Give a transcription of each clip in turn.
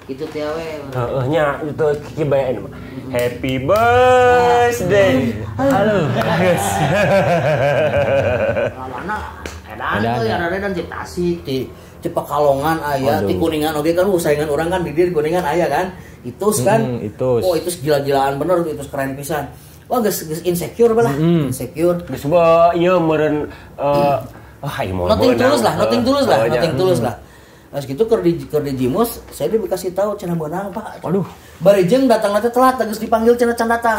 Itu tiawe. Nya itu kibayan mah. Happy birthday. Halo, guys. Lawana edan ya dan di Tasik di Pekalongan aya, di Kuningan oge kan saingan orang kan di Kuningan aya kan. Itus kan. Oh, itu gila-gilaan bener, itu keren pisan. Wah, geus insecure balah. Insecure. Geus ba ieu meureun nothing tulus lah. Pas gitu keur di Jimus, saya dikasih tahu cenah beunang, Pak. Waduh. Barejeng datang teh telat, geus dipanggil cenah can datang.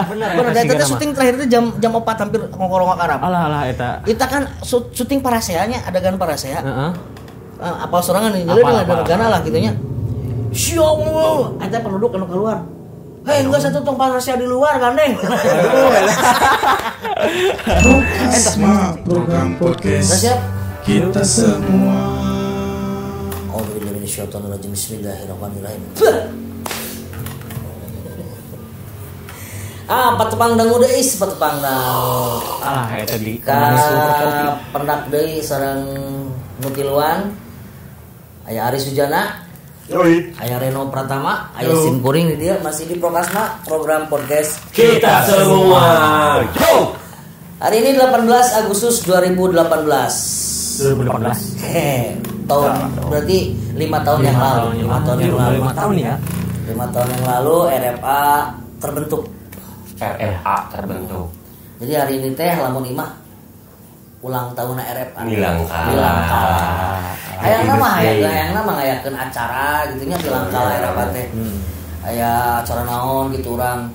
Bener eta teh syuting terakhir teh jam 4 hampir ngongkorong Arab. Alah eta. Kita kan syuting Parasea-nya, adegan Parasea. Apal sorangan nih, jadi dengan gana lah gitu nya. Syaallah, eta penduduk anu keluar. Hei, enggak satu tong Parasea di luar gandeng. Asma program podcast. Siap. Kita semua. Bismillahirrahmanirrahim. Patepang dangu deui, patepang dangu. Eta di. Pendak deui sareng nutiluan. Aya Ari Sujana. Yoi. Aya Reno Pratama, aya Sim Kuring di dia masih di Prokasma program podcast Kita Semua. Yo. Hari ini 18 Agustus 2018. Tahun berarti 5 tahun yang lalu. 5 tahun yang lalu. 5 tahun ya. 5 tahun yang lalu RFA terbentuk. Jadi hari ini teh lamun imah ulang tahun RFA. Bilang kalah. Hayang nama ngayakeun acara gitu nya bilang kalah RFA teh. Aya acara naon gitu urang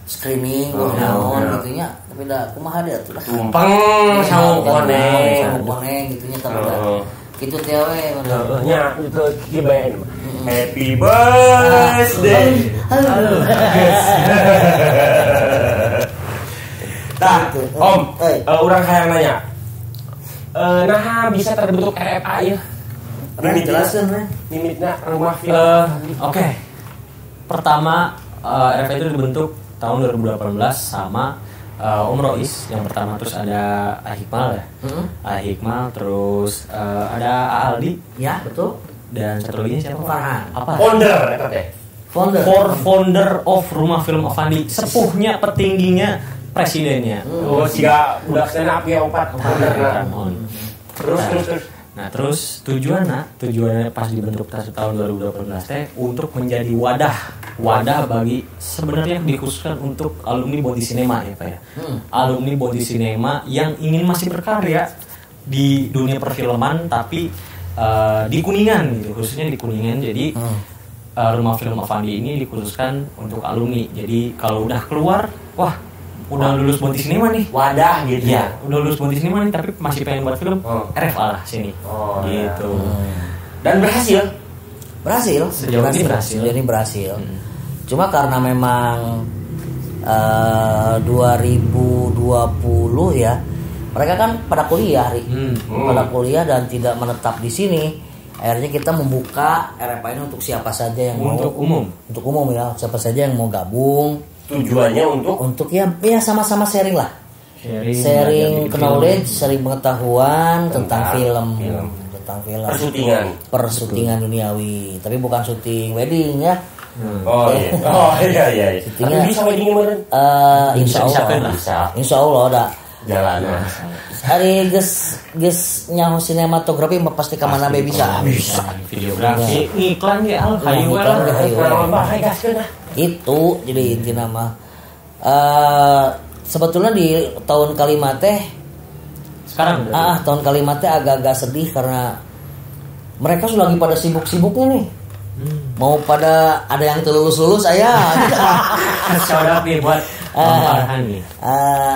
screening naon gitu nya. Tapi dah kumaha deh atuh. Tumpeng saung koneng gitu nya tapi dah. Kitu teh we bener. Nya itu kibayan mah. Happy birthday. Halo. Tah, Om, urang hayang nanya. Nah bisa terbentuk RFA ya? Ini jelasin kan? Limitnya rumah film. Oke. Pertama RFA itu dibentuk tahun 2018 sama Om Rois yang pertama, terus ada Ahikmal ya. Ahikmal, terus ada Aldi. Ya, betul. Dan satu lagi siapa? Farhan. Apa? Founder eta teh. Founder of Rumah Film Avandi, sepuhnya petingginya presidennya. Oh, siga budak stand-up ya opat founderna. Terus. Nah, terus tujuannya pas dibentuk tahun 2018 teh untuk menjadi wadah bagi sebenarnya dikhususkan untuk alumni Bondi Cinema ya Pak ya. Alumni Bondi Cinema yang ingin masih berkarya di dunia perfilman tapi di Kuningan gitu, khususnya di Kuningan. Jadi Rumah Film Avandi ini dikhususkan untuk alumni. Jadi kalau udah keluar, wah udah lulus Bondi Cinema nih, wadah gitu ya. Udah lulus Bondi Cinema nih tapi masih pengen buat film, RFA lah sini. Gitu. Dan berhasil. Sejauh ini berhasil. Cuma karena memang 2020 ya, mereka kan pada kuliah, pada kuliah dan tidak menetap di sini. Akhirnya kita membuka RFA ini untuk siapa saja yang mau, untuk umum ya, siapa saja yang mau gabung. Tujuannya untuk ya sama-sama sharing lah, sharing knowledge, sharing pengetahuan tentang film. Persyutingan duniawi, tapi bukan syuting wedding ya. Iya. Tapi bisa wedding kemarin? Insya Allah ada jalan. Hari ges nyaho sinematografi pasti kemana bisa. Videografi, iklan ya itu jadi inti nama. Sebetulnya di tahun kalimat teh sekarang tahun kalimat teh agak-agak sedih karena mereka sudah lagi pada sibuk-sibuknya nih. Mau pada ada yang lulus aya. Shout nih buat Farhan nih.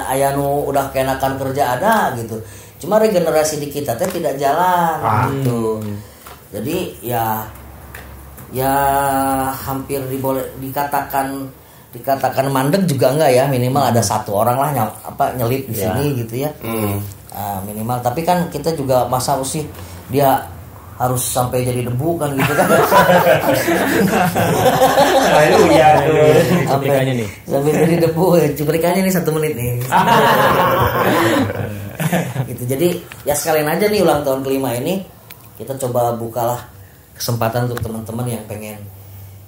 Aya nu udah keenakan kerja ada gitu. Cuma regenerasi di kita teh tidak jalan gitu. Jadi ya hampir dikatakan mandek juga enggak ya, minimal ada satu orang lah nyelip di sini gitu ya. Minimal, tapi kan kita juga masa sih dia harus sampai jadi debu kan gitu kan. Cuplikannya nih. Sampai jadi debu, cuplikannya nih 1 menit nih. Gitu. Jadi ya sekalian aja nih ulang tahun kelima ini kita coba bukalah kesempatan untuk teman-teman yang pengen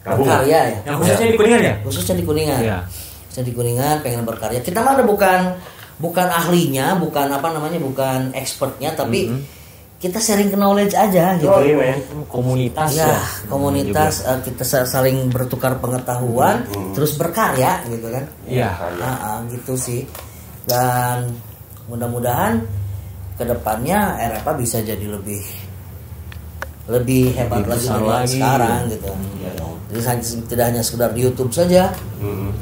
berkarya ya. Yang khususnya di Kuningan ya? Khususnya di Kuningan. Iya. Khususnya di Kuningan pengen berkarya. Kita mah bukan ahlinya, bukan expertnya, tapi kita sharing knowledge aja gitu. Komunitas ya. Komunitas kita saling bertukar pengetahuan, terus berkarya gitu kan. Iya. Gitu sih. Dan mudah-mudahan kedepannya RFA bisa jadi lebih hebat lagi sekarang gitu. Jadi tidak hanya sekedar di YouTube saja.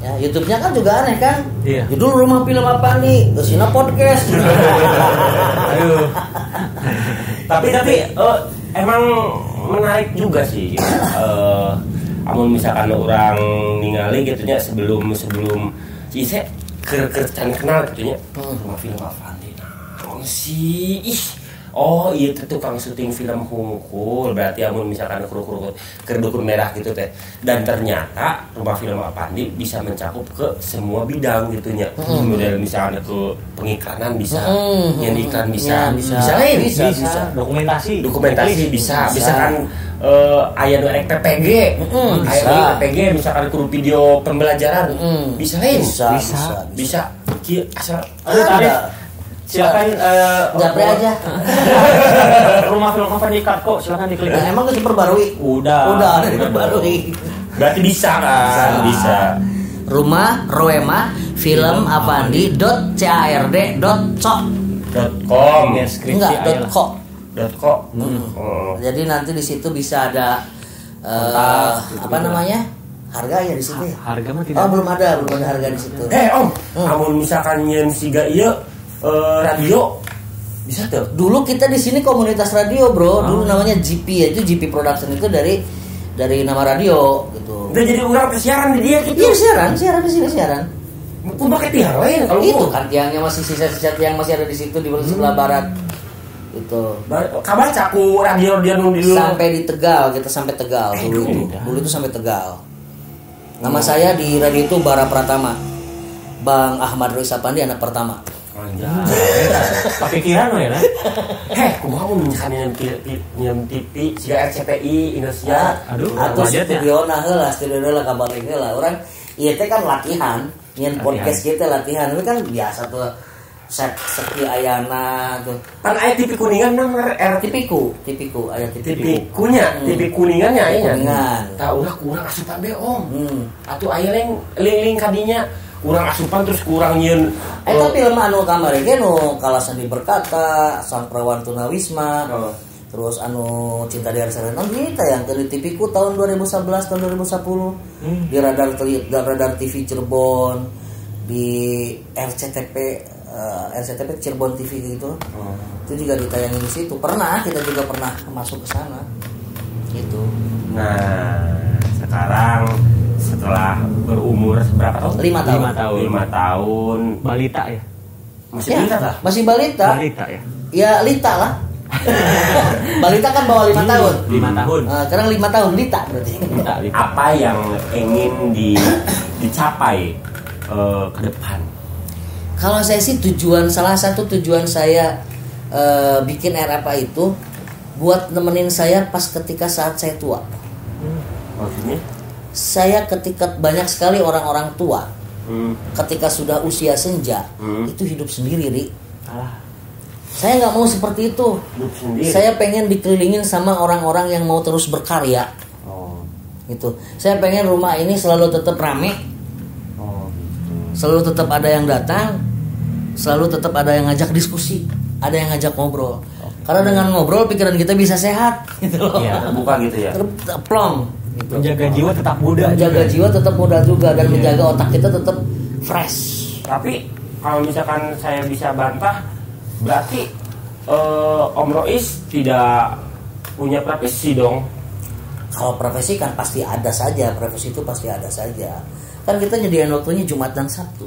Ya, YouTube-nya kan juga aneh kan? Iya. Judul rumah film apa nih? Kesina podcast. Aduh. tapi emang menarik juga sih. Amun misalkan orang ningali gitunya sebelum si saya kerjaan kenal gitunya. Rumah film apa nih? Si oh iya itu tukang syuting film hungkul, berarti amun misalkan kru dukun merah gitu teh. Dan ternyata rumah film Apandi bisa mencakup ke semua bidang gitunya. Model misalnya ke pengiklanan bisa, iklan bisa lain bisa. Dokumentasi bisa kan aya nu PPG, aya PPG misalkan kru video pembelajaran bisa lain bisa. Asal ada silakan japri aja. Rumah film apa di Karko silakan diklik. Emang diperbarui? Udah ada diperbarui. Berarti bisa kan? Bisa. Rumah Roema film apandi.card.co.com. Enggak .co. Jadi nanti di situ bisa ada harga ya di situ ya. Harga mah tidak. Belum ada harga di situ. Om, amun misalkan nyen siga ieu radio bisa tuh. Dulu kita di sini komunitas radio, bro. Dulu namanya GP ya, itu GP Production itu dari nama radio gitu. Udah jadi orang siaran di dia gitu. Iya, siaran di sini siaran. Mau pakai tiang lain kalau itu kan tiangnya masih sisa-sisa tiang masih ada di situ di sebelah barat. Itu. Kabaca ku radio dia dulu. Sampai di Tegal, kita sampai Tegal dulu itu. Dulu itu sampai Tegal. Nama saya di radio itu Bara Pratama. Bang Ahmad Risapandi anak pertama. Kepikiran ya kan? Kumaha mun misalkan nyen TV siga RCTI Indonesia. Atuh studio heula kabalik heula. Urang ieu teh kan latihan, nyen podcast kita latihan. Itu kan biasa tuh sepi ayana tuh. Kan aya TV Kuningan mah TV-ku aya TV kunya, TV Kuningannya aya nya. Kuningan. Tah urang kurang asupan be Om. Atuh aya ling kadinya. Kurang asupan terus kurang nyen. Tapi film anu kamari ge nu Kalasan Berkata, Sang Perawan Tunawisma. Terus anu Cinta di Hari Senin kita yang di TV-ku tahun 2011 tahun 2010. Di Radar TV Cirebon, di RCTP Cirebon TV gitu. Itu juga ditayangin di situ. Kita juga pernah masuk ke sana. Gitu. Nah, sekarang setelah berumur berapa tahun? 5 tahun. Balita ya? Masih balita kah? Masih balita. Balita ya? Ya Lita lah. Balita kan bawah 5 tahun. 5 tahun. Sekarang 5 tahun Lita berarti. Lita. Apa yang ingin dicapai ke depan? Kalau saya sih salah satu tujuan saya bikin RFA itu buat nemenin saya pas ketika saat saya tua. Maksudnya? Saya ketika banyak sekali orang-orang tua ketika sudah usia senja itu hidup sendiri, Ri. Saya nggak mau seperti itu. Saya pengen dikelilingin sama orang-orang yang mau terus berkarya. Gitu. Saya pengen rumah ini selalu tetap rame, selalu tetap ada yang datang, selalu tetap ada yang ngajak diskusi, ada yang ngajak ngobrol. Karena dengan ngobrol pikiran kita bisa sehat, gitu loh. Iya, terbuka gitu ya. Plong. Gitu. Menjaga jiwa tetap muda. Menjaga jiwa tetap muda juga dan menjaga otak kita tetap fresh. Tapi kalau misalkan saya bisa bantah, berarti Om Rois tidak punya profesi dong. Kalau profesi kan pasti ada saja, profesi itu pasti ada saja. Kan kita nyediain waktunya Jumat dan Sabtu.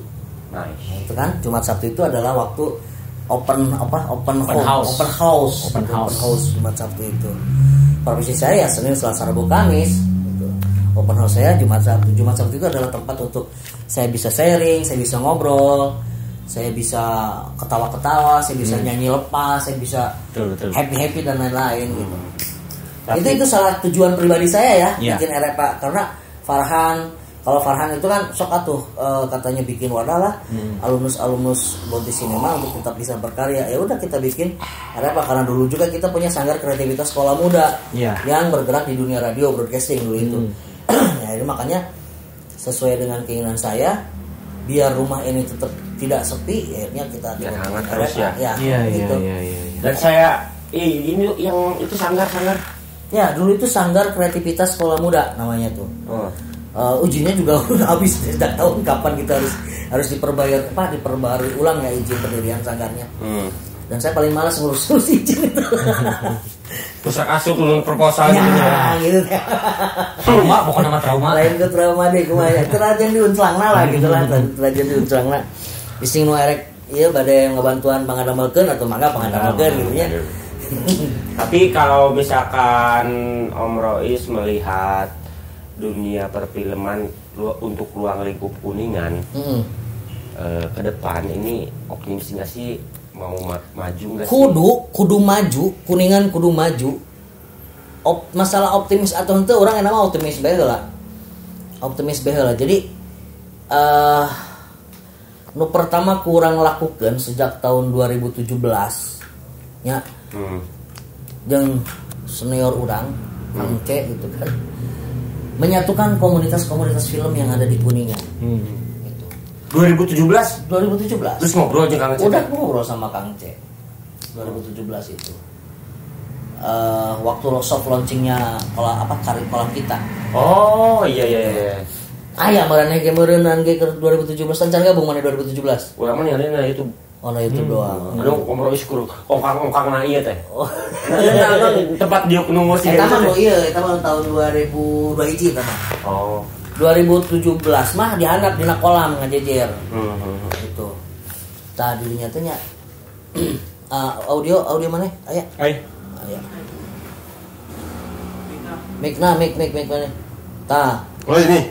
Nice. Itu kan Jumat Sabtu itu adalah waktu open house Jumat Sabtu itu. Profesi saya ya Senin, Selasa, Rabu, Kamis. Open house saya Jumat Sabtu itu adalah tempat untuk saya bisa sharing, saya bisa ngobrol, saya bisa ketawa-ketawa, saya bisa nyanyi lepas, saya bisa happy dan lain-lain gitu. Itu salah tujuan pribadi saya ya bikin RFA, karena kalau Farhan itu kan sok atuh katanya bikin wadah lah alumnus Bonti Sinema untuk tetap bisa berkarya. Ya udah kita bikin RFA, karena dulu juga kita punya sanggar kreativitas sekolah muda yang bergerak di dunia radio broadcasting dulu itu. Ya itu makanya sesuai dengan keinginan saya, biar rumah ini tetap tidak sepi, akhirnya kita hangat terus ya. Gitu. Dan saya ini yang itu sanggar. Ya dulu itu sanggar kreativitas sekolah muda namanya tuh. Ujinya juga udah habis, tidak tahu kapan kita harus diperbarui ulang ya izin pendirian sanggarnya. Dan saya paling malas ngurus izin itu. Pusat asuh ulun proposal gitu. Trauma bukan nama trauma. Lain ke trauma deh kumanya. Terajan diunclangna lah gitu lah, terajan diunclangna. Bising nu erek ieu bade ngabantuan pangadamelkeun atau mangga pangadamelkeun gitu nya. Tapi kalau misalkan Om Rois melihat dunia perfilman untuk ruang lingkup Kuningan ke depan ini optimis nggak sih, mau maju nggak sih? Kudu maju, Kuningan kudu maju. Masalah optimis atau ente orang yang nama optimis baheula. Jadi nu pertama kurang lakukan sejak tahun 2017 nya. Jeung senior orang Kang C gitu kan, menyatukan komunitas-komunitas film yang ada di Kuningan. Gitu. 2017. Terus ngobrol aja Kang C. Udah ngobrol sama Kang C. 2017 itu. Waktu soft launchingnya kolam kita. Oh iya. Aya marane ge meureunnan ge 2017 can gabung mana 2017. Urang mah nyarina itu. Oh na YouTube doang. Aduh, Om Rois kudu ongkang na ieu teh. Tempat dia nunggu sih. Eta mah tahun 2002 hiji eta mah. Oh. 2017 mah dihandap dina kolam ngajejer. Gitu. Tadinya teh nya audio mana? Aya. Aya. Mic mana? Tah. Oh ini.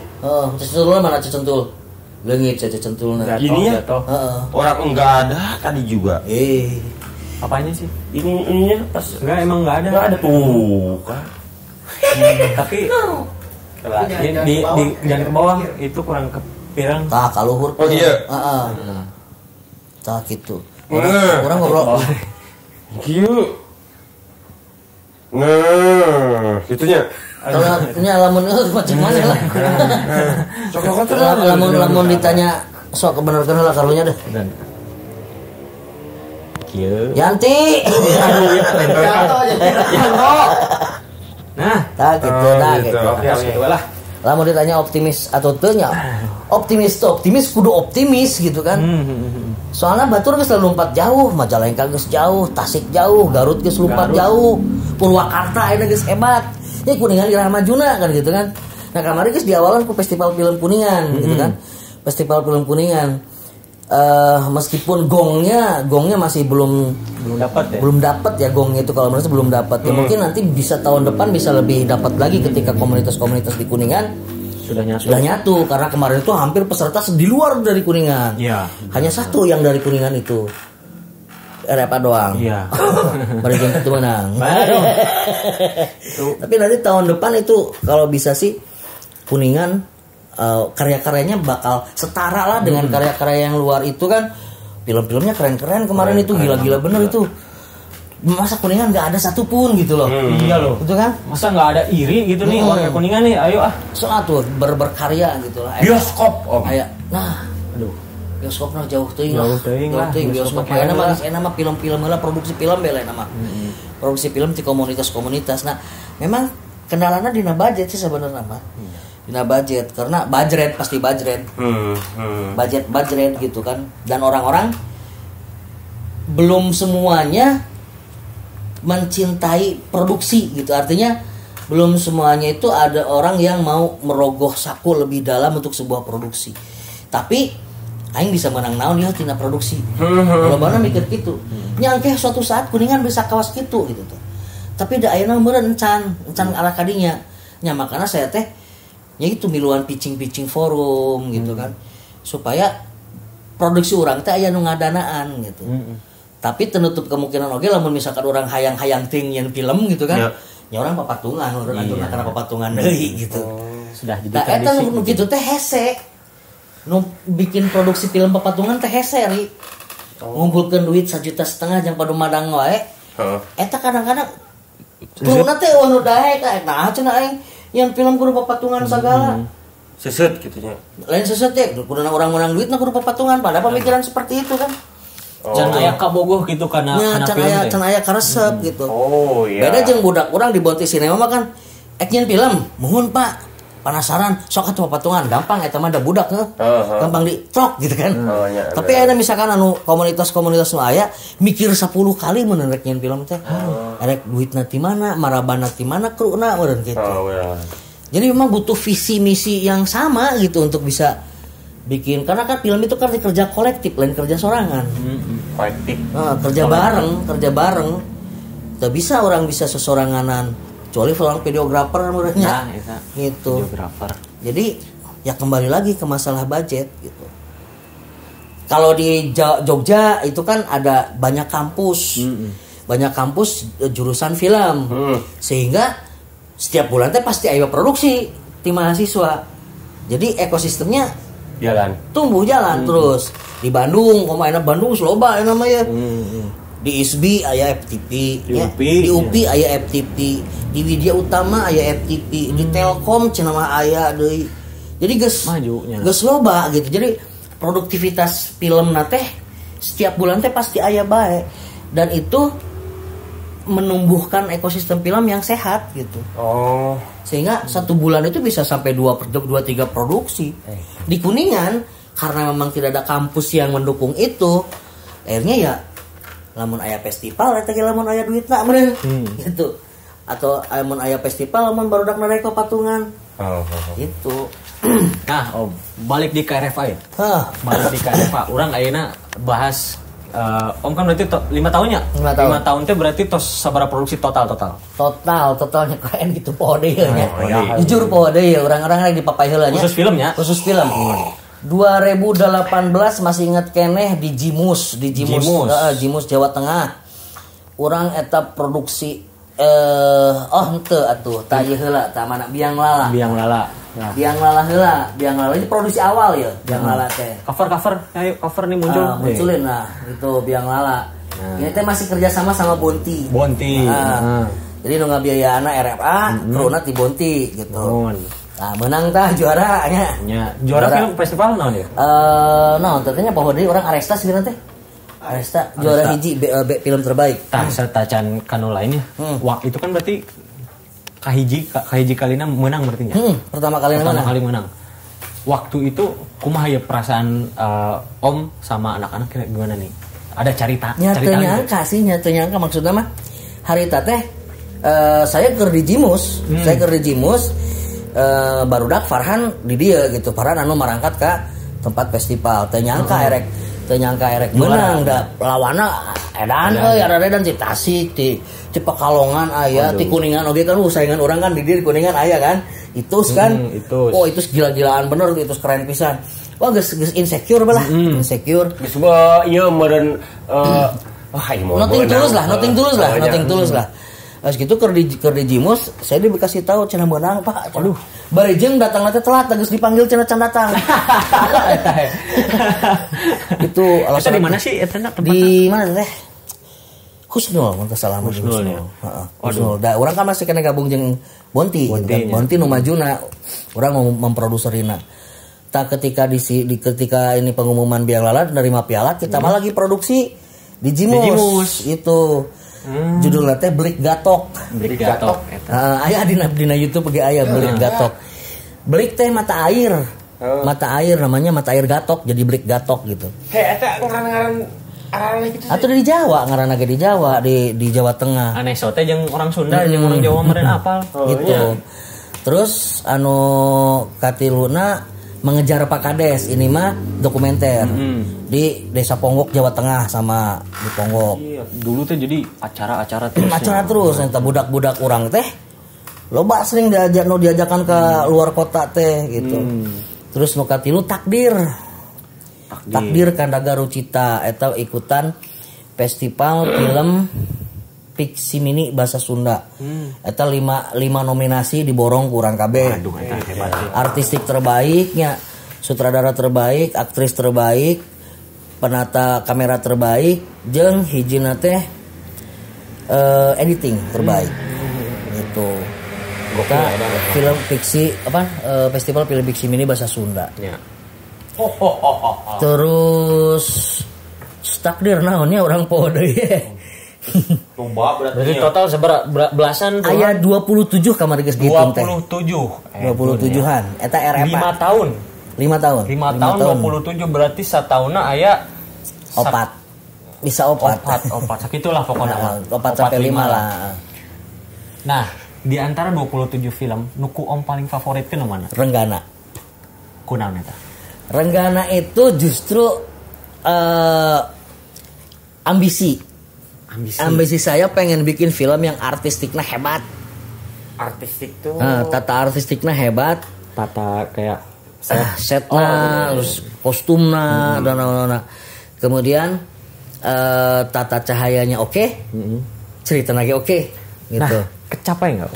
Cecentul mana cecentul? Leungit cecentulna. Ini ya? Orang enggak ada tadi juga. Apanya sih? Ininya pas emang enggak ada. Enggak ada tuh kan. Tapi di jangan ke bawah itu kurang kepirang. Tah ka luhur. Oh iya. Heeh. Tah kitu. Orang ngobrol. Kieu. Nah, gitunya. Kalau punya lamun macam mana lah. Lamun ditanya sok kebenaran lah karunya deh. Kieu. Yanti. Yanto. Nah, gitu. Gitu lah. Lamun ditanya optimis atau teu nya. Optimis kudu optimis gitu kan. Soalnya Batur geus lompat jauh, Majalengka geus jauh, Tasik jauh, Garut geus lompat jauh, Purwakarta ayeuna geus hebat. Ya Kuningan iraha majuna kan gitu kan. Nah kemarin guys di awalan ku festival film Kuningan gitu kan. Festival film Kuningan. Meskipun gongnya masih belum dapat ya gongnya itu kalau menurut saya belum dapat. Ya mungkin nanti bisa tahun depan bisa lebih dapat lagi ketika komunitas-komunitas di Kuningan sudah nyatu karena kemarin itu hampir peserta di luar dari Kuningan. Iya. Hanya satu yang dari Kuningan itu. RFA doang. Iya. Mereka itu menang. Tapi nanti tahun depan itu kalau bisa sih Kuningan karya-karyanya bakal setara lah dengan karya-karya yang luar itu kan. Film-filmnya keren-keren kemarin itu gila-gila bener itu. Masa Kuningan nggak ada satupun gitu loh. Iya loh. Itu kan? Masa nggak ada iri gitu nih warga Kuningan nih? Ayo ah. Soal tuh berkarya gitu lah. Bioskop om. Ayo. Nah. Aduh. Bioskopnya jauh teuing lah. Bioskop mah film-film lah, produksi film bela nama. Produksi film di komunitas-komunitas. Nah, memang kendalanya dina budget sih sebenarnya mah. Dina budget karena budget pasti budget. Budget gitu kan. Dan orang-orang belum semuanya mencintai produksi gitu. Artinya belum semuanya itu ada orang yang mau merogoh saku lebih dalam untuk sebuah produksi. Tapi aing bisa menang naon ya tina produksi. Loba mikir kitu. Nyangkeh suatu saat Kuningan bisa kawas kitu gitu tuh. Tapi da ayeuna meureun encan arah kadinya. Nya makana saya teh nya itu miluan pitching forum gitu kan. Supaya produksi orang teh aya nu ngadanaan gitu. Tapi tenutup kemungkinan oge lamun misalkan orang hayang-hayang ting yang film gitu kan. Ya orang papatungan, orang atur karena papatungan deui gitu. Sudah jadi tradisi. Eta nu kitu teh hese. Nu bikin produksi film papatungan teh hese ri. Ngumpulkeun duit 1,5 juta jang padu madang wae. Eta kadang-kadang kuruna teh nu daek nah cenah aing yang film kudu papatungan segala. Seset gitu nya. Lain seset teh kudu orang menang duit kudu papatungan pada pemikiran seperti itu kan. Can aya kabogoh gitu kana film teh. Can aya karesep gitu. Oh iya. Beda jeung budak urang di Bonti Sinema mah kan nyen film, muhun Pak. Penasaran sok atuh papatungan gampang eta mah da budak gampang ditrok gitu kan. Tapi ada misalkan anu komunitas-komunitas nu aya mikir 10 kali mun rek nyen film teh. Rek duitna ti mana, marabana ti mana, kruna meureun kitu. Jadi memang butuh visi misi yang sama gitu untuk bisa bikin, karena kan film itu kan kerja kolektif lain kerja sorangan. Kolektif. Kerja bareng. Tidak bisa orang bisa sesoranganan. Kecuali seorang videografer menurutnya. Gitu. Videografer. Jadi ya kembali lagi ke masalah budget gitu. Kalau di Jogja itu kan ada banyak kampus. Banyak kampus jurusan film. Sehingga setiap bulan teh pasti aya produksi tim mahasiswa. Jadi ekosistemnya tumbuh jalan terus. Di Bandung, komaina Bandung loba nama ya. Di ISBI aya FTP, di UPI aya FTP, di Widya Utama aya FTP, di Telkom cenah mah aya deui. Jadi geus loba gitu. Jadi produktivitas filmna teh setiap bulan teh pasti aya bae, dan itu menumbuhkan ekosistem film yang sehat gitu. Sehingga satu bulan itu bisa sampai 2-3 produksi. Di Kuningan karena memang tidak ada kampus yang mendukung itu, akhirnya ya lamun aya festival eta ge lamun aya duitna meureun gitu. Atau lamun aya festival lamun barudak narek patungan. Gitu. Nah, balik di KRFA ya. Balik di KRFA. Urang ayeuna bahas Om kan berarti 5 tahunnya. 5 tahun teh berarti tos sabaraha produksi totalnya keren gitu poho deui nya. Jujur poho deui urang-urang rek dipapai heula nya. Khusus filmnya. Khusus film. 2018 masih ingat keneh di Jimus Jimus Jawa Tengah. Urang eta produksi henteu atuh tah ieu heula tah mana Biang Lala. Nah. Biang Lala ini produksi awal ya Biang Lala teh. Cover nih muncul. Munculin nah itu Biang Lala. Ini teh masih kerja sama Bonti. Jadi nu ngabiayaana RFA, kruna ti Bonti gitu. Nah, menang tah juara nya. Juara film festival naon ya? Naon teh nya poho deui urang Aresta sebenarnya teh. Aresta juara hiji film terbaik. Tah serta can kanu lainnya. Wah, itu kan berarti kahiji kalina menang berarti nya. Pertama kali menang. Waktu itu kumaha ya perasaan Om sama anak-anak gimana nih? Ada cerita nyangka maksudnya mah harita teh saya keur di Jimus. Barudak Farhan di dia gitu. Farhan anu marangkat ke tempat festival. Teu nyangka erek menang da lawana edan dan di Tasik di Pekalongan aya ti Kuningan oge kan saingan orang kan di dia di Kuningan aya kan. Itus kan. Itus gila-gilaan bener itu keren pisan. Wah geus insecure balah. Insecure. Geus ieu meureun nothing tulus lah. Pas gitu keur di Jimus, saya dikasih tahu cenah meunang Pak. Aduh, bari jeung datang teh telat, geus dipanggil cenah can datang. Itu alasan di mana sih eta tempatna? Di mana teh? Husnul, mun teu salah Husnul. Heeh. Husnul. Da urang kan masih kena gabung jeung Bonti. Bonti nu majuna. Urang mau memproduserina. Ketika ini pengumuman Biang Lala nerima piala, kita mah lagi produksi di Jimus. Itu. Judulnya teh Blik Gatok. Aya dina YouTube ge aya Blik Gatok. Blik teh mata air. Mata air namanya mata air Gatok jadi Blik Gatok gitu. Eta ngaran gitu. Atau di Jawa ngaranna ge di Jawa di Jawa Tengah. Aneh sote jeung orang Sunda jeung orang Jawa meureun apal. Gitu. Terus katiluna mengejar Pak Kades, ini mah dokumenter di Desa Ponggok Jawa Tengah sama di Ponggok. Iya, dulu teh jadi acara terus. Acara terus, eta budak-budak urang teh loba sering diajakan ke luar kota teh gitu. Terus nu katilu takdir. Takdir Kandaga Rucita eta ikutan festival film fiksi mini bahasa Sunda. Eta 5 nominasi diborong kurang kabeh. Aduh, eta hebat. Artistik terbaiknya, sutradara terbaik, aktris terbaik, penata kamera terbaik, jeung hijina teh editing terbaik. Gitu. Kita film fiksi festival film fiksi mini bahasa Sunda. Ya. Terus takdir naonnya orang poho deui. Coba Berarti total belasan Aya 27 kamari geus dihitung teh. 27-an. Eta RFA. 5 tahun. 5 tahun. 5 tahun 27 berarti satauna aya opat. Bisa opat. Sakitulah pokoknya. Opat sampai 5 lah. Nah, di antara 27 film, nuku om paling favorit ke mana? Renggana. Kunaon eta? Renggana itu justru ambisi saya pengen bikin film yang artistiknya hebat. Artistik tuh. Tata artistiknya hebat. Tata kayak setnya, terus kostumnya dan lain-lain. Kemudian tata cahayanya oke, cerita lagi oke, gitu. Nah, kecapai nggak?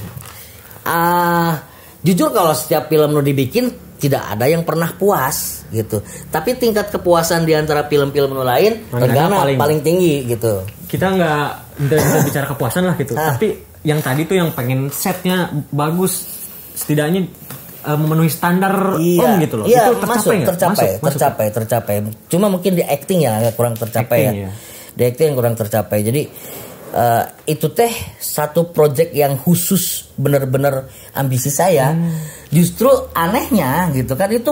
Jujur kalau setiap film lo dibikin tidak ada yang pernah puas gitu. Tapi tingkat kepuasan di antara film-film lain Renggana paling tinggi gitu. Kita nggak bisa bicara kepuasan lah gitu. Tapi yang tadi tuh yang pengen setnya bagus, setidaknya memenuhi standar om gitu loh. Iya, itu tercapai. Cuma mungkin di acting ya agak kurang tercapai ya. Di acting yang kurang tercapai. Jadi itu teh satu project yang khusus benar-benar ambisi saya. Justru anehnya gitu kan itu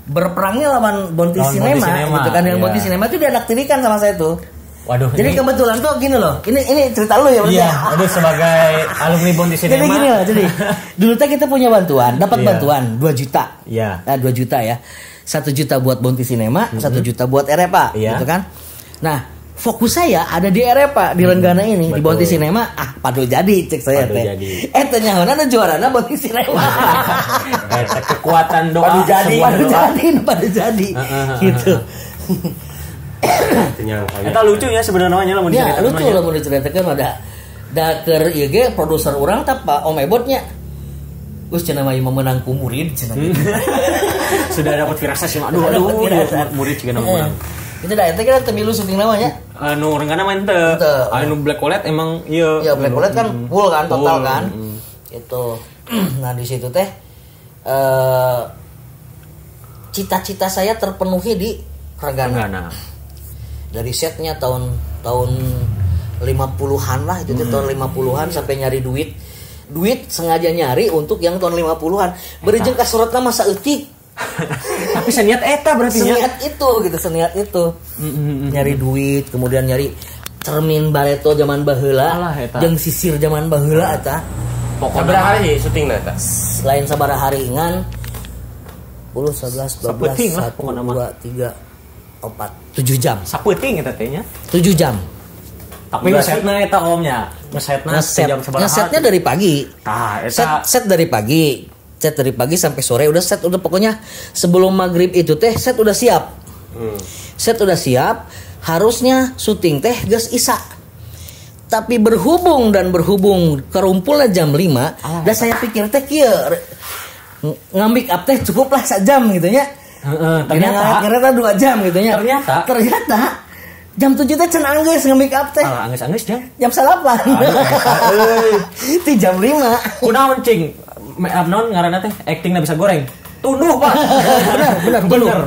berperangnya lawan Bonti Cinema gitu kan. Yang Bonti Cinema itu diadaktirikan sama saya tuh. Waduh. Jadi kebetulan tuh gini loh. Ini cerita lu ya berarti. Iya, aduh sebagai alumni Bonti Cinema. Jadi gini loh, dulu teh kita punya bantuan, dapat bantuan 2 juta. Iya. 2 juta ya. 1 juta buat Bonti Cinema, 1 juta buat RFA gitu kan. Nah, fokus saya ada di RFA, di Renggana ini. Betul. Di Bonti Cinema, padu jadi cek saya teh. Eta nyahoana ada juarana Bonti Cinema. Eta kekuatan doa. Padu jadi. Gitu. Eta lucu ya sebenarnya lamun diceritakeun. Ya, lucu lamun diceritakeun da keur ieu ge produser urang teh Pak Om Ebotnya. Geus cenah mah memenang ku murid cenah. Sudah dapat firasat sih. Aduh murid ciga menang. Itu da eta kan temilu syuting namanya. Anu Renggana main teu. Anu Black Wallet emang ieu. Ya Black Wallet kan full kan total kan. Itu. Nah di situ teh cita-cita saya terpenuhi di Renggana. Dari setnya tahun 50-an lah itu tahun 50-an sampai nyari duit sengaja nyari untuk yang tahun 50-an berijeng ka suratna masa eutik. Tapi seniat eta berarti seniat itu nyari duit, kemudian nyari cermin Barreto zaman baheula jeung sisir zaman baheula eta. Pokoknya hari syutingna eta lain sabaraha hari ngan 10 11 12 1 2 3 4 7 jam. Sapeuting eta teh nya. 7 jam. Tapi ngesetna eta omnya. Ngesetnya dari pagi. Set dari pagi. Set dari pagi sampai sore udah pokoknya sebelum maghrib itu teh set udah siap. Set udah siap, harusnya syuting teh geus isa. Tapi berhubung kerumpulnya jam 5, dan saya pikir teh kieu ngambik up teh cukuplah sajam gitu nya. Ternyata 2 jam gitu nya. Ternyata jam 7 teh can anggeus ngamik up teh. Anggeus jam 8. Itu jam 5. Kunaon cing? Make up non ngaranna teh actingna bisa goreng. Tunduh, Pak. Bener.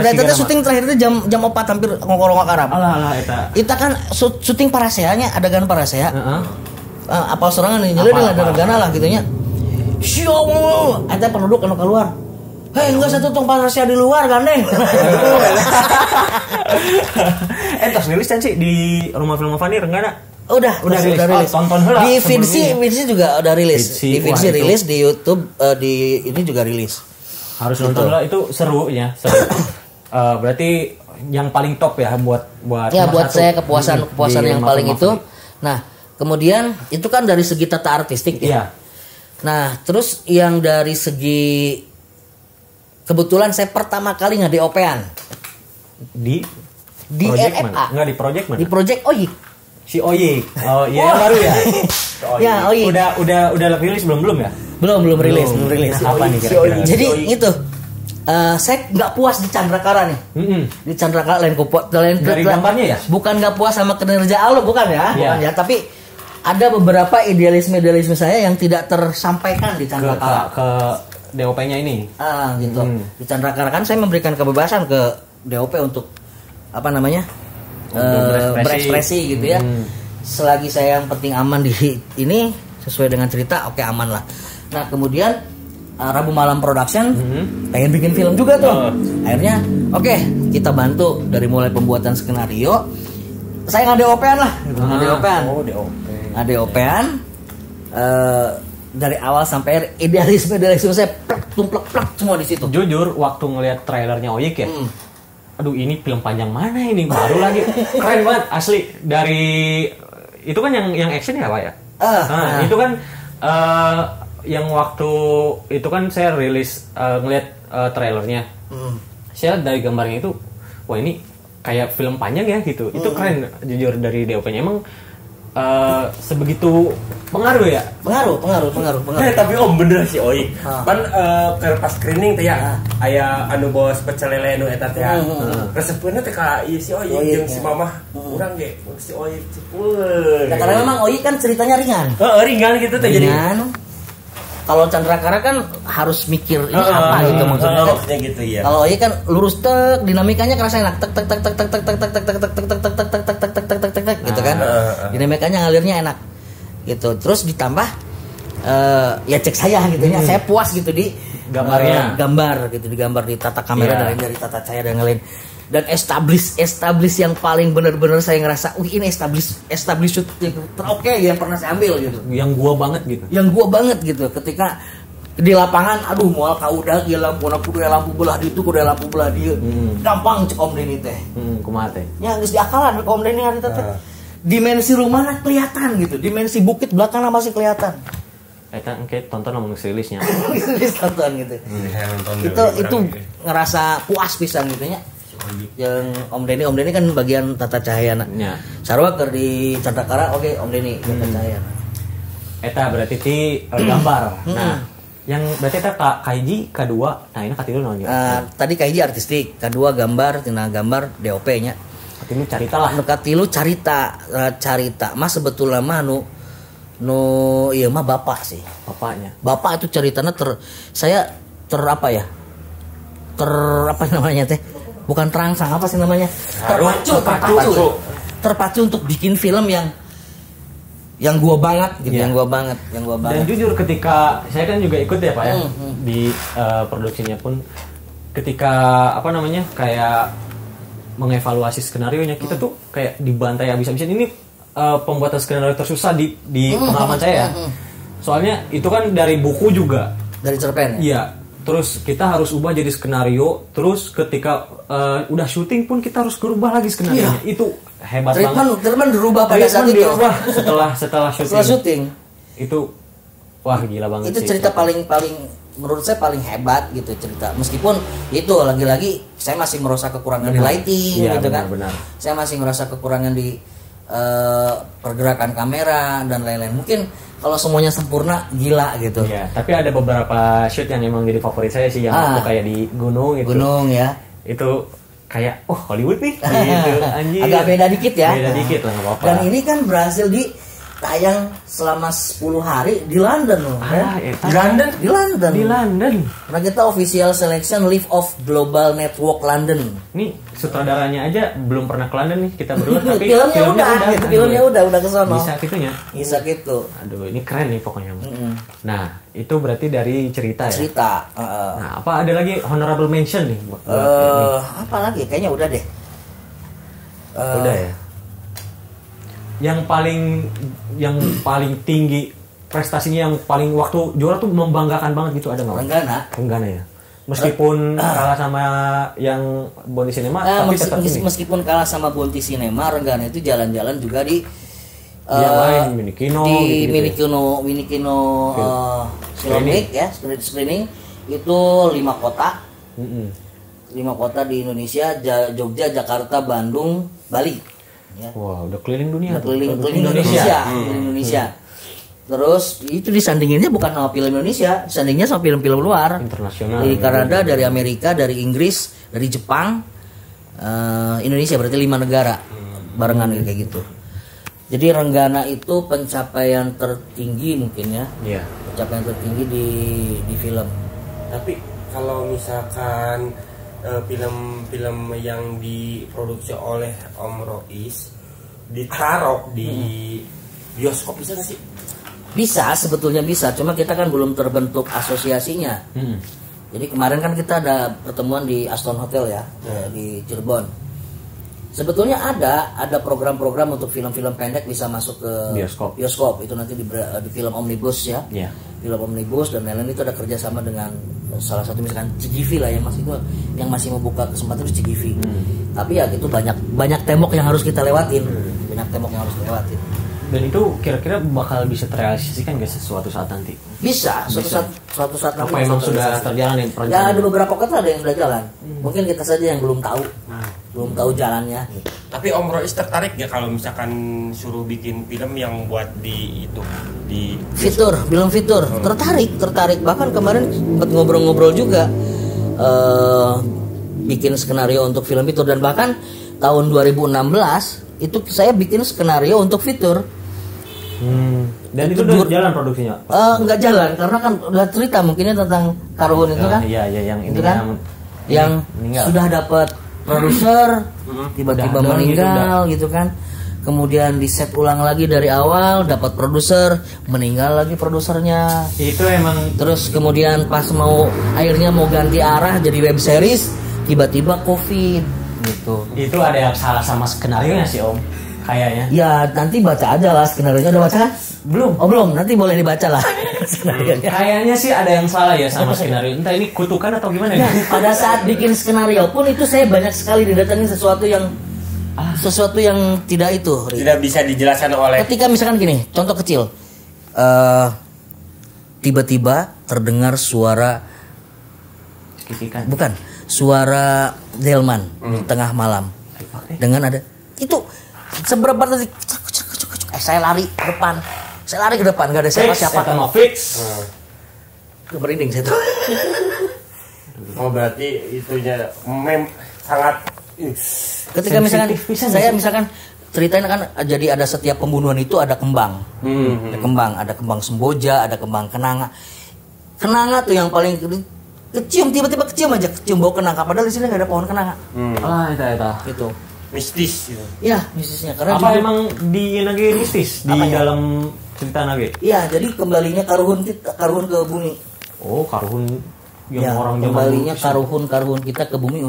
Dan itu syuting terakhir itu jam 4 hampir ngongkorong karab. Alah eta. Kita kan syuting paraseanya, adegan parasea. Apal sorangan nyeuleud dengan Renggana lah gitu nya. Syong, eta penduduk anu keluar. Hei, enggak satu tong parasea di luar gandeng. Entos rilis kan sih di Rumah Film Fani Renggana. Udah rilis. Tonton heula. Di Vinci juga udah rilis. Di Vinci rilis, di YouTube di ini juga rilis. Harus nonton lah, itu seru ya. Berarti yang paling top ya buat ya buat saya kepuasan yang paling itu. Nah, kemudian itu kan dari segi tata artistik ya. Iya. Nah, terus yang dari segi kebetulan saya pertama kali nge-DOP-an. di RFA. Enggak di project mana? Di project Oyik. Si Oyik. Oh iya yang baru ya. Ya Oyik. Udah rilis belum ya? Belum rilis. Apa nih kira-kira? Jadi itu saya nggak puas di Candrakara nih. Di Candrakara dari gambarnya ya? Bukan nggak puas sama kinerja Alum, bukan ya? Bukan ya, tapi ada beberapa idealisme saya yang tidak tersampaikan di Candrakara. Ke DOP-nya ini. Gitu. Di Candrakara kan saya memberikan kebebasan ke DOP untuk apa namanya? Berekspresi gitu ya. Selagi saya yang penting aman di ini sesuai dengan cerita, oke aman lah. Nah, kemudian Rabu Malam Production pengen bikin film juga tuh. Akhirnya oke, kita bantu dari mulai pembuatan skenario. Saya nge-DOP-an lah, nge-DOP-an. Nge-DOP-an dari awal sampai akhir, idealisme saya tumplek semua di situ. Jujur waktu ngelihat trailernya Oyik ya. Aduh, ini film panjang mana ini? Baru lagi. Keren banget asli. Dari itu kan yang action ya, Pak ya? Itu kan yang waktu itu kan saya rilis ngeliat trailernya, saya dari gambarnya itu, wah ini kayak film panjang ya gitu. Itu keren jujur dari DOP-nya. Emang sebegitu pengaruh ya? Pengaruh. Tapi om bener sih Oi. Pan pas screening teh ya aya anu bos pecel lele anu eta teh. Resepna teh ka ieu si Oi jeung si mamah urang ge si Oi cepul. Ya, karena memang Oi kan ceritanya ringan. Ringan gitu teh jadi. Kalau Candrakara kan harus mikir ini apa gitu maksudnya. Maksudnya gitu ya. Kalau Oi kan lurus dinamikanya kerasa enak gitu kan. Dinamikanya ngalirnya enak. Gitu. Terus ditambah ya cek saya gitu ya. Saya puas gitu di gambarnya. Gambar gitu, digambar di tata kamera dari tata cahaya dan lain. Dan establish yang paling benar-benar saya ngerasa ini establish shoot oke yang pernah saya ambil gitu. Yang gua banget gitu. Ketika di lapangan aduh moal kaudag ya lampu belah di itu kudu lampu belah dieu. Gampang cek Om Deni teh. Kumaha teh? Ya geus diakalan Om Deni hari teh. Dimensi rumahnya kelihatan gitu. Dimensi bukit belakangnya masih kelihatan. Eta engke tonton lamun rilisnya. Tonton gitu. Itu ngerasa puas pisan gitu nya. Yang Om Deni kan bagian tata cahaya ya. Sarua keur di Candrakara Om Deni tata cahaya. Eta berarti ti gambar. Nah, yang berarti eta Kaiji kedua, nah ini katilu naon ya? Tadi Kaiji artistik, kedua gambar, tina gambar DOP nya. Katilu carita lah. Katilu carita. Mas sebetulnya mah ieu mah bapak sih. Bapaknya. Bapak itu ceritanya apa namanya teh? Bukan terangsang, apa sih namanya? Terpacu untuk bikin film yang gua banget gitu, yang gua banget. Dan jujur ketika saya kan juga ikut ya Pak ya di produksinya pun, ketika kayak mengevaluasi skenario nya kita tuh kayak dibantai habis-habisan. Ini pembuatan skenario tersusah di pengalaman saya. Soalnya itu kan dari buku juga, dari cerpen. Iya. Terus kita harus ubah jadi skenario. Terus ketika udah syuting pun kita harus berubah lagi skenario-nya. Itu hebat banget. Treatment dirubah pada saat itu. Setelah syuting. Itu wah gila banget. Itu cerita paling menurut saya paling hebat gitu cerita. Meskipun itu lagi-lagi saya masih merasa kekurangan di lighting gitu kan. Benar. Saya masih merasa kekurangan di pergerakan kamera dan lain-lain. Mungkin kalau semuanya sempurna gila gitu. Iya, tapi ada beberapa shoot yang emang jadi favorit saya sih, yang waktu kayak di gunung gitu. Gunung ya. Itu kayak Hollywood nih gitu. Anjir. Agak beda dikit ya. Beda dikit lah enggak apa-apa. Dan ini kan berhasil tayang selama 10 hari di London loh. Di London. Karena kita official selection Live of Global Network London. Nih sutradaranya aja belum pernah ke London nih kita berdua, tapi filmnya udah ke sono. Bisa gitu. Aduh, ini keren nih pokoknya. Nah, itu berarti dari cerita ya. Nah, apa ada lagi honorable mention nih? Apa lagi? Kayaknya udah deh. Udah ya. Yang paling tinggi prestasinya, yang paling waktu juara tuh membanggakan banget gitu, ada nggak? Renggana ya. Meskipun kalah sama yang Bounty Cinema, tapi tetap meskipun kalah sama Bounty Cinema, Renggana itu jalan-jalan juga di yang lain, Minikino Filmic ya, screening itu 5 kota. kota di Indonesia, Jogja, Jakarta, Bandung, Bali. Ya. Wah, udah keliling dunia. Udah keliling Indonesia. Terus itu disandinginnya bukan sama film Indonesia, disandingnya sama film-film luar. Internasional. Dari Kanada, dari Amerika, dari Inggris, dari Jepang, Indonesia, berarti 5 negara barengan kayak gitu. Jadi Renggana itu pencapaian tertinggi mungkin ya. Iya. Pencapaian tertinggi di film. Tapi kalau misalkan film-film yang diproduksi oleh Om Rois ditaruh di bioskop bisa nggak sih? Bisa, sebetulnya bisa. Cuma kita kan belum terbentuk asosiasinya. Jadi kemarin kan kita ada pertemuan di Aston Hotel ya, di Cirebon. Sebetulnya ada program-program untuk film-film pendek bisa masuk ke bioskop. Itu nanti di film Omnibus ya. Yeah. Film Omnibus dan lain-lain itu ada kerjasama dengan salah satu misalkan CGV lah yang masih membuka kesempatan itu CGV. Tapi ya itu banyak tembok yang harus kita lewatin. Dan itu kira-kira bakal bisa terrealisasikan guys suatu saat nanti? Bisa. Suatu saat nanti. Apa emang sudah terjalan yang perencanaan? Ya ada beberapa kota ada yang sudah jalan. Mungkin kita saja yang belum tahu. Belum tahu jalannya. Tapi Om Rois tertarik ya kalau misalkan suruh bikin film yang buat di film fitur. Tertarik. Bahkan kemarin sempat ngobrol-ngobrol juga bikin skenario untuk film fitur, dan bahkan tahun 2016 itu saya bikin skenario untuk fitur. Dan itu udah jalan produksinya? Nggak jalan karena kan udah cerita mungkinnya tentang Karhun itu kan. Iya yang itu kan yang sudah dapat produser tiba-tiba meninggal gitu kan. Kemudian di set ulang lagi dari awal, dapat produser, meninggal lagi produsernya. Itu emang. Terus kemudian pas akhirnya mau ganti arah jadi web series, tiba-tiba COVID gitu. Itu ada yang salah sama skenarionya sih Om, kayaknya. Ya nanti baca aja lah skenarionya. Udah baca kan? Belum. Oh belum, nanti boleh dibaca lah skenarionya. Kayaknya sih ada yang salah ya sama skenario. Entah ini kutukan atau gimana ya? Pada saat bikin skenario pun itu saya banyak sekali didatangin sesuatu yang tidak itu. Tidak bisa dijelaskan oleh. Ketika misalkan gini, contoh kecil, tiba-tiba terdengar suara, bukan suara delman di tengah malam, dengan ada itu seberapa tadi, saya lari ke depan, nggak ada siapa-siapa. Fix. Merinding saya tuh. Oh berarti itunya sangat. Ketika misalkan ceritain kan, jadi ada setiap pembunuhan itu ada kembang. Ada kembang semboja, ada kembang kenanga. Kenanga tuh yang paling kecium, tiba-tiba kecium bau kenanga, padahal di sini nggak ada pohon kenanga. Itu mistis gitu. Ya, mistisnya karena apa emang di Nage mistis di dalam cerita Nage? Iya, jadi kembalinya Karhun ke bumi. Oh, Karhun yang ya, orang kembalinya Karhun kita ke bumi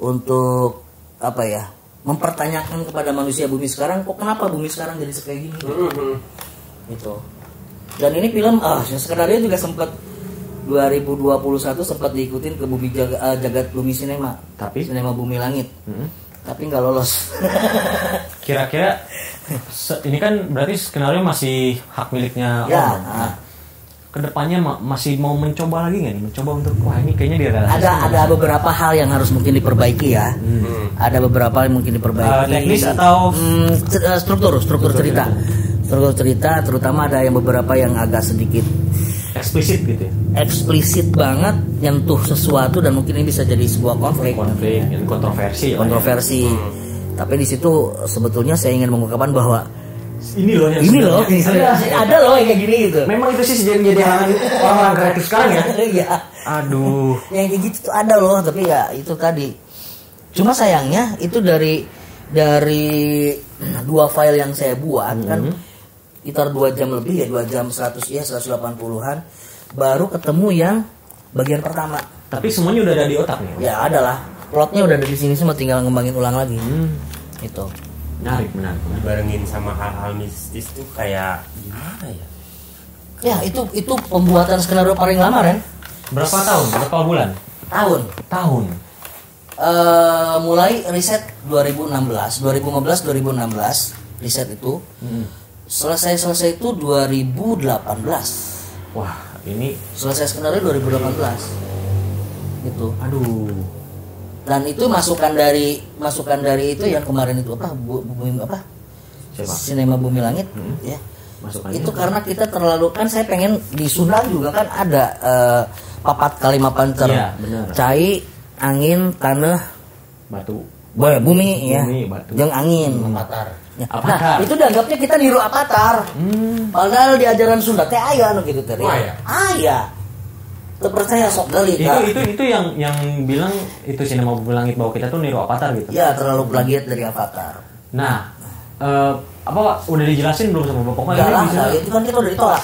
untuk apa ya, mempertanyakan kepada manusia bumi sekarang, kok kenapa bumi sekarang jadi kayak gini gitu. Dan ini film skenario juga sempat 2021 sempat diikutin ke bumi Jagat Bumi Sinema, tapi Sinema Bumi Langit, tapi nggak lolos. Kira-kira ini kan berarti skenario masih hak miliknya orang. Kedepannya masih mau mencoba lagi nggak nih? Mencoba untuk ini kayaknya ada beberapa hal yang harus mungkin diperbaiki ya. Ada beberapa yang mungkin diperbaiki. Teknis atau struktur cerita, terutama ada yang beberapa yang agak sedikit eksplisit gitu ya. Eksplisit banget, nyentuh sesuatu dan mungkin ini bisa jadi sebuah konflik, kontroversi. Tapi di situ sebetulnya saya ingin mengungkapkan bahah ini loh ada loh yang kayak gini gitu. Memang itu sih jadi orang-orang kreatif sekarang ya. Iya. Aduh. Yang kayak gitu tuh ada loh, tapi ya itu tadi. Cuma sayangnya itu dari 2 file yang saya buat kan sekitar 2 jam lebih ya, 2 jam 180-an baru ketemu yang bagian pertama. Tapi semuanya udah ada di otak nih. Ya ada lah. Plotnya udah ada di sini semua, tinggal ngembangin ulang lagi. Itu. Menarik. Dibarengin sama hal-hal mistis tuh kayak gimana ya? Ya itu pembuatan skenario paling lama Ren. Berapa tahun? Berapa bulan? Tahun. Mulai riset 2015 riset itu. Selesai itu 2018. Wah, ini selesai skenario 2018. Gitu. Aduh. Dan itu masukan dari itu yang kemarin itu bumi apa? Siapa? Sinema Bumi Langit ya. Masukannya itu karena kita terlalu kan saya pengen di Sunda juga kan ada papat kalimat pancer. Iya, cai, angin, tanah, batu. Bumi ya. Batu. Yang angin. Avatar. Ya. Nah, itu dianggapnya kita niru Avatar. Padahal di ajaran Sunda teh aya anu kitu teh. Aya. Terpercaya sok deui. Itu yang bilang itu Sinema Bumi Langit bahwa kita tuh niru Avatar gitu. Ya, terlalu plagiat dari Avatar. Nah, apa udah dijelasin belum sama Bapak? Itu kan kita udah ditolak.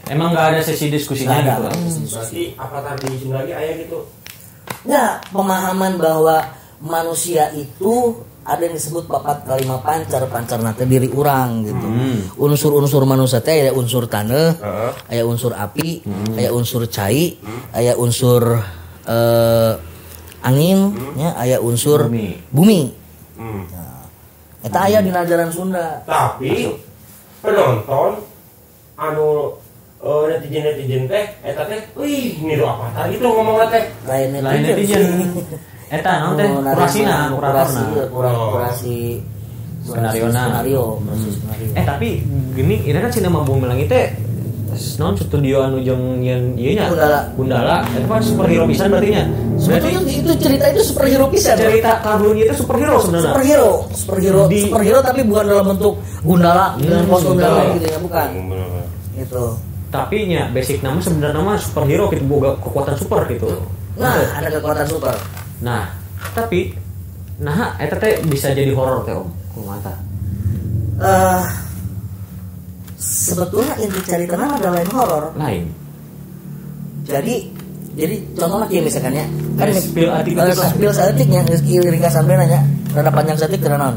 Emang nggak ada sesi diskusinya gitu. Berarti Avatar di Sunda lagi aya gitu. Nah, pemahaman bahwa manusia itu ada yang disebut papat kalimat pancar nate diri orang gitu. Unsur-unsur manusia teh aya unsur tanah, aya unsur api, aya unsur cai, aya unsur angin, ya, aya unsur bumi. Nah, eta aya di ajaran Sunda. Tapi penonton anu netizen teh eta teh niru Avatar gitu ngomongna teh. Lain netizen. Eta naon teh kurasi skenario. Tapi gini ini kan Sinema Bumi Langit teh naon studio anu jeung yen ieu nya Gundala eta kan superhero pisan berarti nya. Sebetulnya itu cerita itu superhero pisan. Cerita kartun itu superhero sebenarnya. Superhero tapi bukan dalam bentuk Gundala dengan kostum Gundala gitu ya, bukan. Itu. Tapi nya basic nama sebenarnya mah superhero gitu boga kekuatan super gitu. Nah, ada kekuatan super. Nah, tapi eta teh bisa jadi horor teh Om. Kumaha? Sebetulnya inti cerita nama ada lain horor. Lain. Jadi contohnya kayak misalkan ya, kan spill saeutiknya geus ringkasan bae nya, rada panjang saeutik teu naon.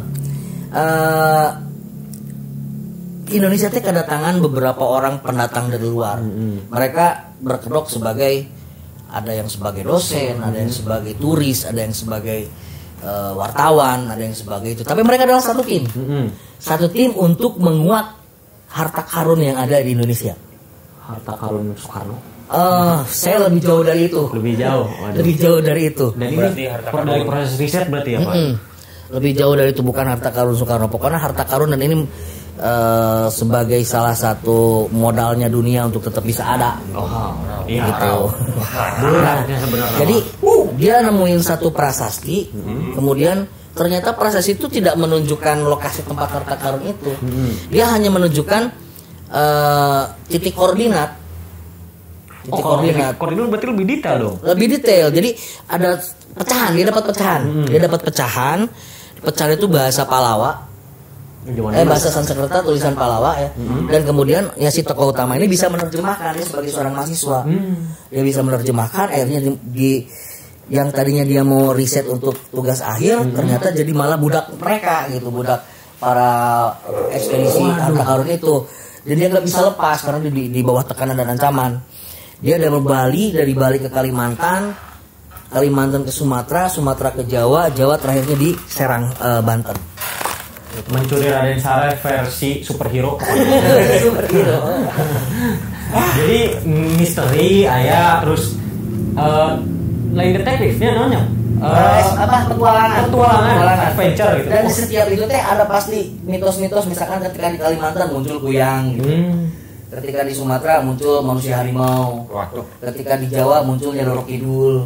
Indonesia teh kedatangan beberapa orang pendatang dari luar. Mereka berkedok sebagai ada yang sebagai dosen, ada yang sebagai turis, ada yang sebagai wartawan, ada yang sebagai itu. Tapi mereka adalah satu tim. Satu tim untuk menguak harta karun yang ada di Indonesia. Harta karun Soekarno. Saya lebih jauh dari itu. Lebih jauh. Lebih jauh dari itu. Dan ini dari proses riset berarti ya Pak? Lebih jauh dari itu, bukan harta karun Soekarno. Pokoknya harta karun dan ini sebagai salah satu modalnya dunia untuk tetap bisa ada. Iya gitu. Jadi dia nemuin satu prasasti, kemudian ternyata prasasti itu tidak menunjukkan lokasi tempat harta karun itu. Dia hanya menunjukkan titik koordinat. Koordinat berarti lebih detail dong. Lebih detail. Jadi ada pecahan, dia dapat pecahan. Dia dapat pecahan. Pecahan itu bahasa Palawa. Bahasa Sanskerta tulisan Palawa ya. Dan kemudian ya si tokoh utama ini bisa menerjemahkan dia sebagai seorang mahasiswa. Dia bisa menerjemahkan, akhirnya di yang tadinya dia mau riset untuk tugas akhir ternyata jadi malah budak mereka gitu, budak para ekspedisi harta karun itu. Dan dia nggak bisa lepas karena di bawah tekanan dan ancaman. Dia dari Bali ke Kalimantan ke Sumatera ke Jawa terakhirnya di Serang, Banten. Mencuri Raden Saleh versi superhero. Jadi misteri aya terus lain detektifnya namanya petualangan adventure gitu. Dan setiap itu teh ada pasti mitos-mitos, misalkan ketika di Kalimantan muncul kuyang gitu. Ketika di Sumatera muncul manusia harimau. Ketika di Jawa muncul Nyai Kidul.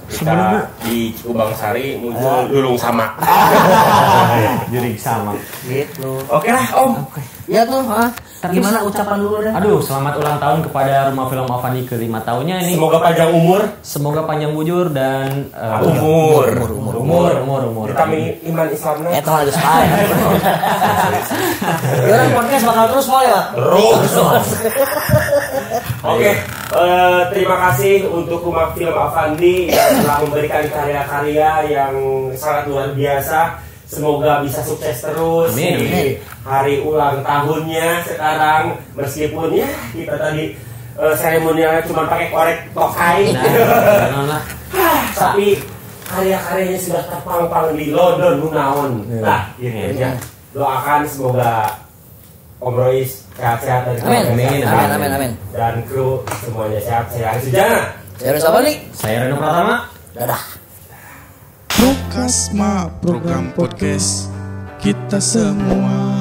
Ketika di Ubang Sari muncul Lulung Samak. Juring Samak. Gitu. Oke lah Om. Ya tuh, gimana ucapan dulu deh. Aduh, selamat ulang tahun kepada Rumah Film Avandi ke 5 tahunnya ini. Semoga panjang umur. Semoga panjang bujur dan umur. Kami iman Islamnya. Itu harus baik. Orang podcast bakal terus mau ya. Terus. Oke, terima kasih untuk Rumah Film Avandi yang telah memberikan karya-karya yang sangat luar biasa. Semoga bisa sukses terus di hari ulang tahunnya sekarang, meskipun ya kita tadi seremonialnya cuma pakai korek tokai. Tapi karya-karyanya sudah terpampang di London Gunawan. Nah, ini ya. Doakan semoga Om Rois sehat-sehat dan amin. Dan kru semuanya sehat. Saya Aris Sujana. Saya Reza Bali. Saya Reno Pratama. Dadah. Prokasma program podcast kita semua.